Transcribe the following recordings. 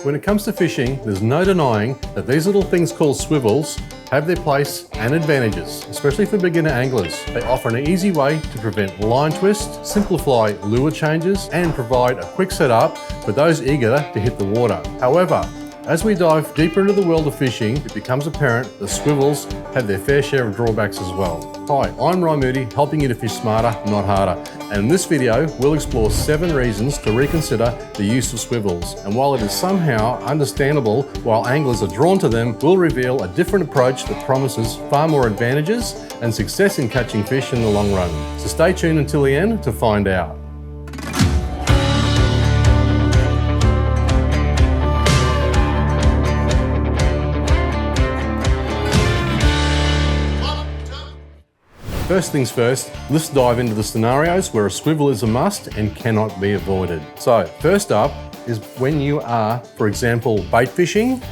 When it comes to fishing, there's no denying that these little things called swivels have their place and advantages, especially for beginner anglers. They offer an easy way to prevent line twists, simplify lure changes, and provide a quick setup for those eager to hit the water. However, as we dive deeper into the world of fishing, it becomes apparent that swivels have their fair share of drawbacks as well. Hi, I'm Ryan Moody, helping you to fish smarter, not harder. And in this video, we'll explore 7 reasons to reconsider the use of swivels. And while it is somehow understandable while anglers are drawn to them, we'll reveal a different approach that promises far more advantages and success in catching fish in the long run. So stay tuned until the end to find out. First things first, let's dive into the scenarios where a swivel is a must and cannot be avoided. So first up is when you are, for example, bait fishing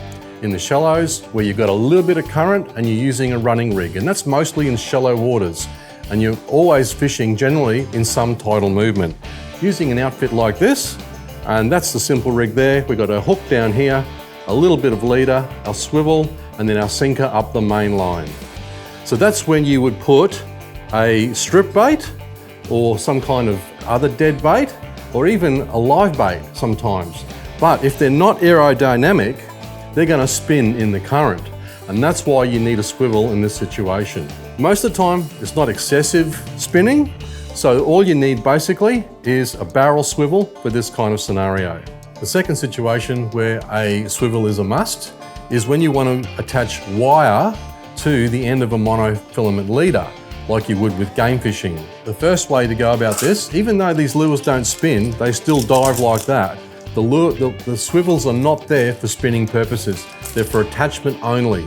in the shallows where you've got a little bit of current and you're using a running rig, and that's mostly in shallow waters, and you're always fishing generally in some tidal movement. Using an outfit like this, and that's the simple rig there. We've got a hook down here, a little bit of leader, our swivel, and then our sinker up the main line. So that's when you would put a strip bait or some kind of other dead bait, or even a live bait sometimes. But if they're not aerodynamic, they're going to spin in the current, and that's why you need a swivel in this situation. Most of the time it's not excessive spinning, so all you need basically is a barrel swivel for this kind of scenario. The second situation where a swivel is a must is when you want to attach wire to the end of a monofilament leader, like you would with game fishing. The first way to go about this, even though these lures don't spin, they still dive like that. The swivels are not there for spinning purposes. They're for attachment only.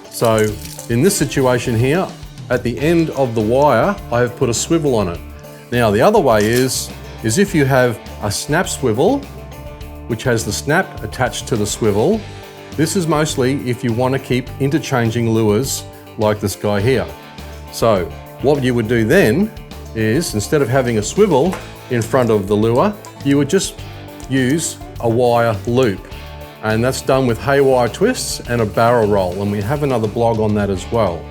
So in this situation here, at the end of the wire, I have put a swivel on it. Now the other way is if you have a snap swivel, which has the snap attached to the swivel. This is mostly if you want to keep interchanging lures like this guy here. So what you would do then is, instead of having a swivel in front of the lure, you would just use a wire loop. And that's done with haywire twists and a barrel roll, and we have another blog on that as well.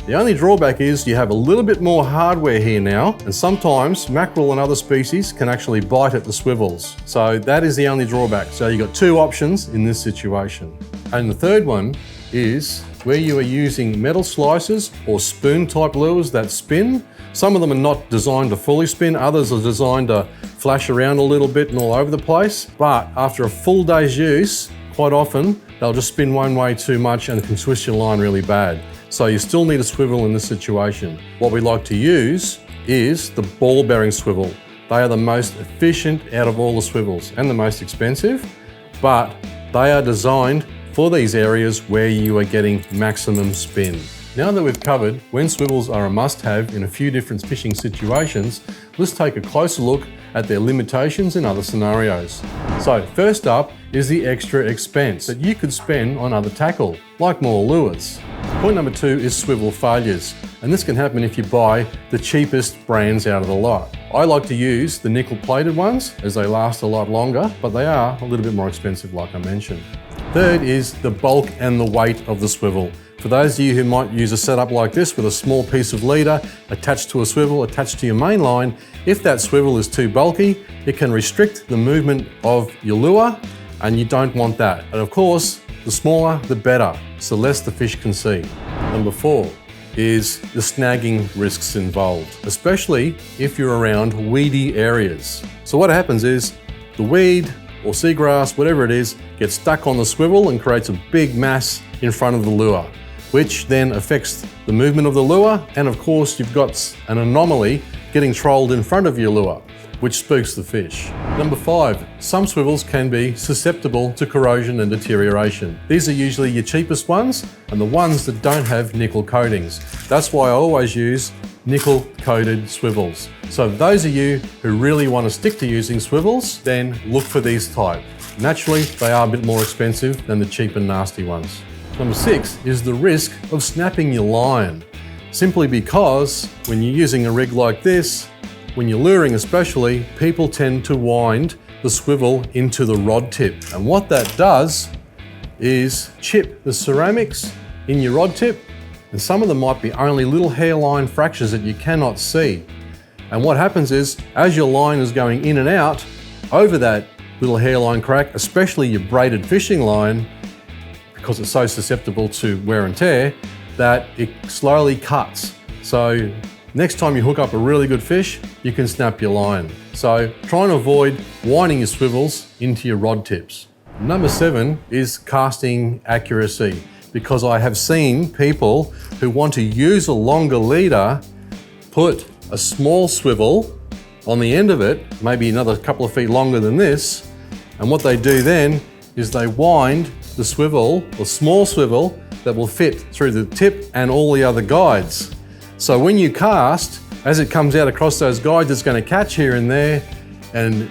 The only drawback is you have a little bit more hardware here now, and sometimes mackerel and other species can actually bite at the swivels. So that is the only drawback. So you've got 2 options in this situation. And the third one is where you are using metal slicers or spoon type lures that spin. Some of them are not designed to fully spin, others are designed to flash around a little bit and all over the place. But after a full day's use, quite often they'll just spin one way too much and can twist your line really bad. So you still need a swivel in this situation. What we like to use is the ball bearing swivel. They are the most efficient out of all the swivels and the most expensive, but they are designed for these areas where you are getting maximum spin. Now that we've covered when swivels are a must-have in a few different fishing situations, let's take a closer look at their limitations in other scenarios. So first up is the extra expense that you could spend on other tackle, like more lures. Point number 2 is swivel failures, and this can happen if you buy the cheapest brands out of the lot. I like to use the nickel-plated ones as they last a lot longer, but they are a little bit more expensive like I mentioned. Third is the bulk and the weight of the swivel. For those of you who might use a setup like this with a small piece of leader attached to a swivel attached to your main line, if that swivel is too bulky, it can restrict the movement of your lure, and you don't want that. And of course, the smaller the better, so less the fish can see. Number 4 is the snagging risks involved, especially if you're around weedy areas. So what happens is the weed or seagrass, whatever it is, gets stuck on the swivel and creates a big mass in front of the lure, which then affects the movement of the lure, and of course you've got an anomaly getting trolled in front of your lure, which spooks the fish. Number 5, some swivels can be susceptible to corrosion and deterioration. These are usually your cheapest ones and the ones that don't have nickel coatings. That's why I always use nickel coated swivels. So those of you who really want to stick to using swivels, then look for these type. Naturally, they are a bit more expensive than the cheap and nasty ones. Number 6 is the risk of snapping your line. Simply because when you're using a rig like this, when you're luring especially, people tend to wind the swivel into the rod tip. And what that does is chip the ceramics in your rod tip, and some of them might be only little hairline fractures that you cannot see. And what happens is, as your line is going in and out over that little hairline crack, especially your braided fishing line, because it's so susceptible to wear and tear, that it slowly cuts. So next time you hook up a really good fish, you can snap your line. So try and avoid winding your swivels into your rod tips. Number 7 is casting accuracy, because I have seen people who want to use a longer leader put a small swivel on the end of it, maybe another couple of feet longer than this, and what they do then is they wind the swivel, a small swivel, that will fit through the tip and all the other guides. So when you cast, as it comes out across those guides, it's going to catch here and there, and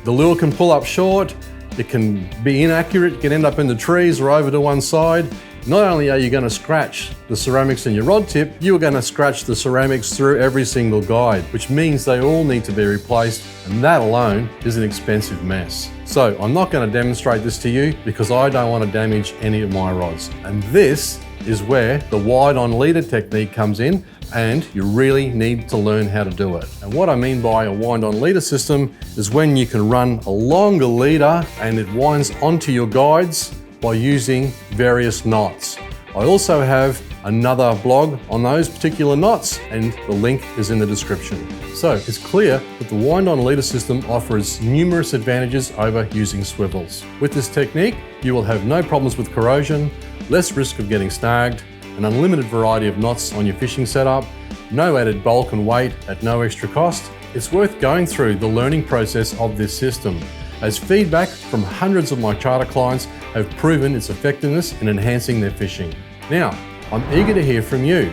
the lure can pull up short, it can be inaccurate, it can end up in the trees or over to one side. Not only are you going to scratch the ceramics in your rod tip, you are going to scratch the ceramics through every single guide, which means they all need to be replaced, and that alone is an expensive mess. So I'm not going to demonstrate this to you because I don't want to damage any of my rods. And this is where the wind-on leader technique comes in, and you really need to learn how to do it. And what I mean by a wind-on leader system is when you can run a longer leader and it winds onto your guides by using various knots. I also have another blog on those particular knots, and the link is in the description. So it's clear that the wind-on leader system offers numerous advantages over using swivels. With this technique, you will have no problems with corrosion, less risk of getting snagged, an unlimited variety of knots on your fishing setup, no added bulk and weight at no extra cost. It's worth going through the learning process of this system, as feedback from hundreds of my charter clients have proven its effectiveness in enhancing their fishing. Now, I'm eager to hear from you.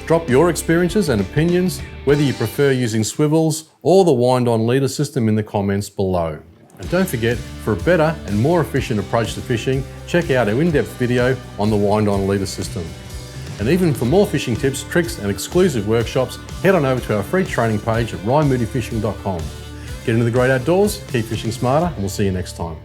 Drop your experiences and opinions, whether you prefer using swivels or the wind-on leader system, in the comments below. And don't forget, for a better and more efficient approach to fishing, check out our in-depth video on the wind-on leader system. And even for more fishing tips, tricks and exclusive workshops, head on over to our free training page at ryanmoodyfishing.com. Get into the great outdoors, keep fishing smarter, and we'll see you next time.